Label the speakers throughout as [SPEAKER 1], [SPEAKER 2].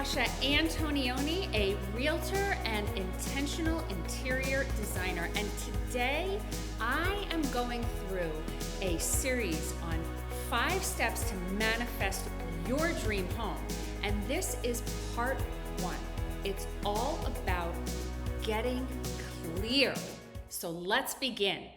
[SPEAKER 1] Natasha Antonioni, a realtor and intentional interior designer, and today I am going through a series on 5 steps to manifest your dream home, and this is part 1. It's all about getting clear. So let's begin.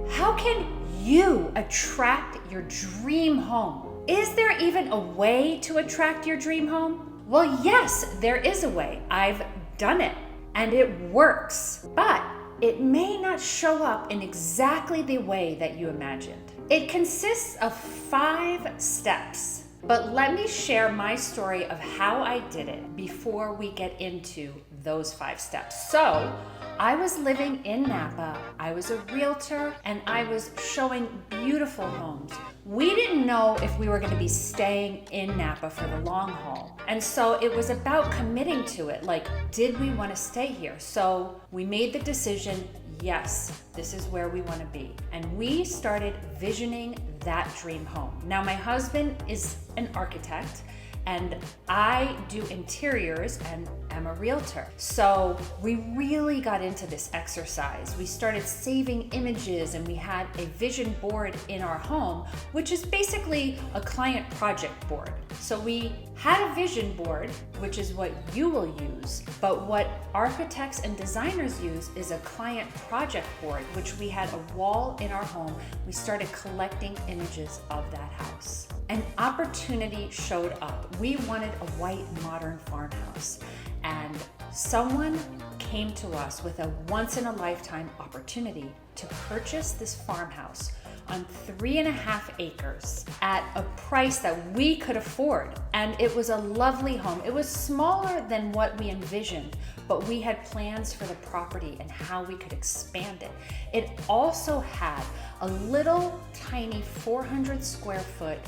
[SPEAKER 1] How can you attract your dream home? Is there even a way to attract your dream home? Well, yes, there is a way. I've done it and it works, but it may not show up in exactly the way that you imagined. It consists of 5 steps, but let me share my story of how I did it before we get into those 5 steps. So, I was living in Napa, I was a realtor, and I was showing beautiful homes. We didn't know if we were going to be staying in Napa for the long haul. And so it was about committing to it. Like, did we want to stay here? So we made the decision, yes, this is where we want to be. And we started visioning that dream home. Now, my husband is an architect, and I do interiors and am a realtor. So we really got into this exercise. We started saving images and we had a vision board in our home, which is basically a client project board. So we had a vision board, which is what you will use, but what architects and designers use is a client project board, which we had a wall in our home. We started collecting images of that house. An opportunity showed up. We wanted a white modern farmhouse, and someone came to us with a once-in-a-lifetime opportunity to purchase this farmhouse on 3.5 acres at a price that we could afford. And it was a lovely home. It was smaller than what we envisioned, but we had plans for the property and how we could expand it. It also had a little tiny 400 square foot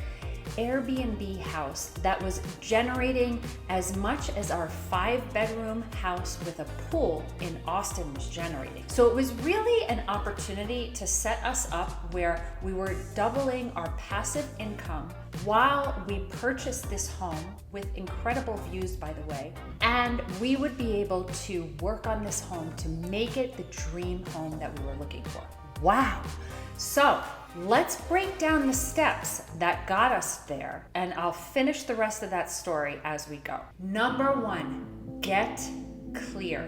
[SPEAKER 1] Airbnb house that was generating as much as our 5-bedroom house with a pool in Austin was generating. So it was really an opportunity to set us up where we were doubling our passive income while we purchased this home with incredible views, by the way, and we would be able to work on this home to make it the dream home that we were looking for. Wow. So let's break down the steps that got us there, and I'll finish the rest of that story as we go. Number 1, get clear.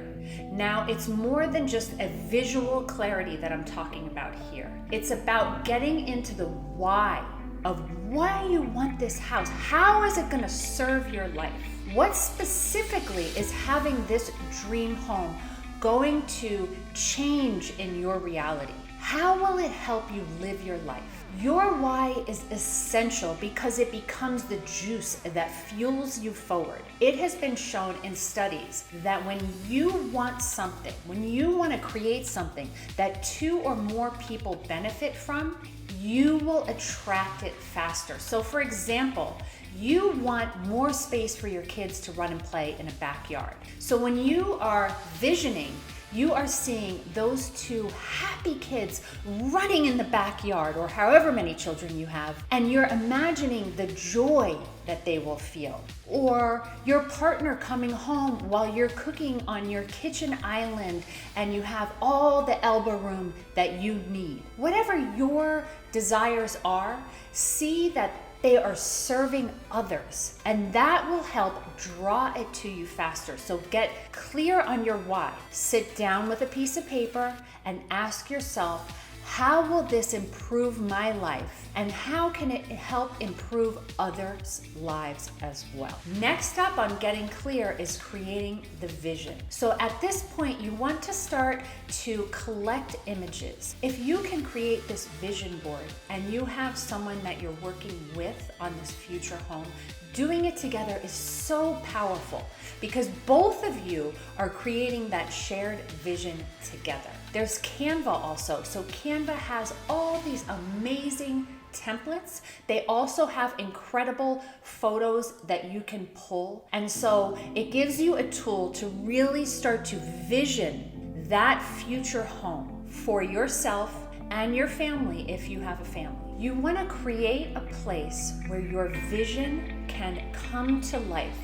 [SPEAKER 1] Now, it's more than just a visual clarity that I'm talking about here. It's about getting into the why of why you want this house. How is it going to serve your life? What specifically is having this dream home going to change in your reality? How will it help you live your life? Your why is essential because it becomes the juice that fuels you forward. It has been shown in studies that when you want something, when you want to create something that 2 or more people benefit from, you will attract it faster. So for example, you want more space for your kids to run and play in a backyard. So when you are visioning, you are seeing those 2 happy kids running in the backyard, or however many children you have, and you're imagining the joy that they will feel. Or your partner coming home while you're cooking on your kitchen island and you have all the elbow room that you need. Whatever your desires are, see that they are serving others, and that will help draw it to you faster. So get clear on your why. Sit down with a piece of paper and ask yourself, how will this improve my life? And how can it help improve others' lives as well? Next up on getting clear is creating the vision. So at this point, you want to start to collect images. If you can create this vision board and you have someone that you're working with on this future home, doing it together is so powerful because both of you are creating that shared vision together. There's Canva also. So Canva has all these amazing templates. They also have incredible photos that you can pull. And so it gives you a tool to really start to vision that future home for yourself and your family if you have a family. You want to create a place where your vision can come to life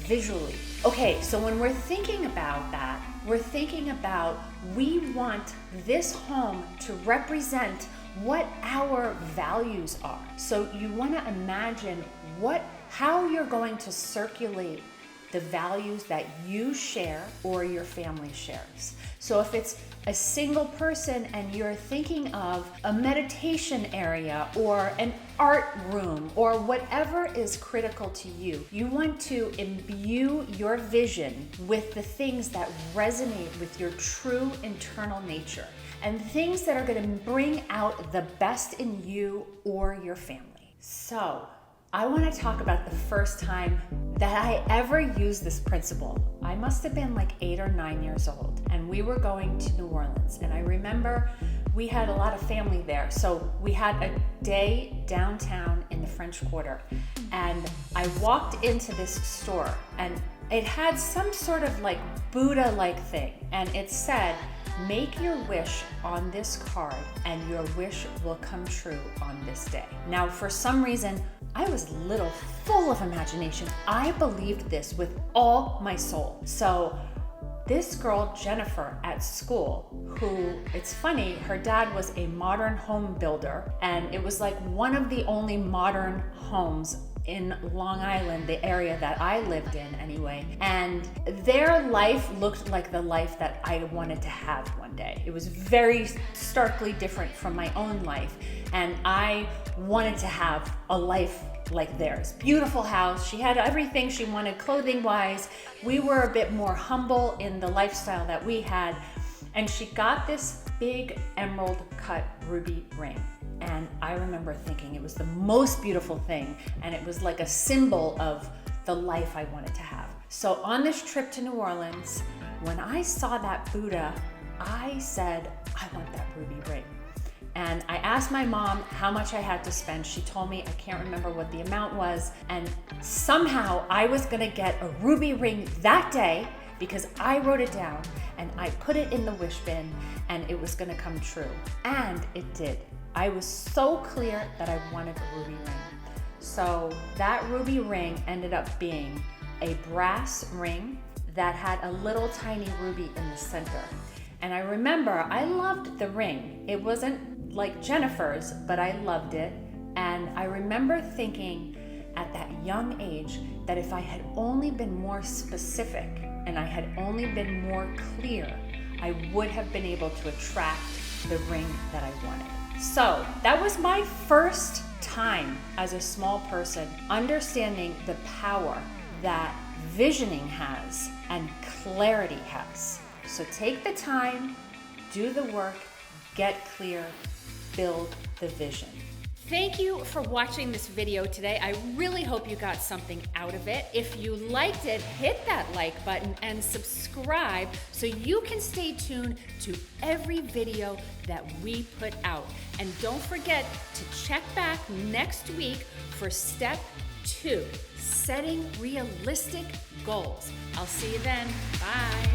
[SPEAKER 1] visually. Okay, so when we're thinking about that, we're thinking about we want this home to represent what our values are. So you want to imagine how you're going to circulate the values that you share or your family shares. So if it's a single person and you're thinking of a meditation area or an art room or whatever is critical to you, you want to imbue your vision with the things that resonate with your true internal nature and things that are going to bring out the best in you or your family. So I want to talk about the first time that I ever used this principle. I must have been like 8 or 9 years old, and we were going to New Orleans. And I remember we had a lot of family there. So we had a day downtown in the French Quarter, and I walked into this store, and it had some sort of like Buddha-like thing, and it said, "Make your wish on this card and your wish will come true on this day." Now, for some reason, I was little, full of imagination. I believed this with all my soul. So this girl, Jennifer, at school, who, it's funny, her dad was a modern home builder, and it was like one of the only modern homes in Long Island, the area that I lived in anyway, and their life looked like the life that I wanted to have one day. It was very starkly different from my own life, and I wanted to have a life like theirs. Beautiful house, she had everything she wanted clothing wise. We were a bit more humble in the lifestyle that we had, and she got this big emerald cut ruby ring. And I remember thinking it was the most beautiful thing, and it was like a symbol of the life I wanted to have. So on this trip to New Orleans, when I saw that Buddha, I said, I want that ruby ring. And I asked my mom how much I had to spend. She told me, I can't remember what the amount was. And somehow I was gonna get a ruby ring that day because I wrote it down and I put it in the wish bin, and it was gonna come true. And it did. I was so clear that I wanted a ruby ring. So that ruby ring ended up being a brass ring that had a little tiny ruby in the center. And I remember I loved the ring. It wasn't like Jennifer's, but I loved it. And I remember thinking at that young age that if I had only been more specific and I had only been more clear, I would have been able to attract the ring that I wanted. So that was my first time as a small person understanding the power that visioning has and clarity has. So take the time, do the work, get clear, build the vision. Thank you for watching this video today. I really hope you got something out of it. If you liked it, hit that like button and subscribe so you can stay tuned to every video that we put out. And don't forget to check back next week for step 2, setting realistic goals. I'll see you then. Bye.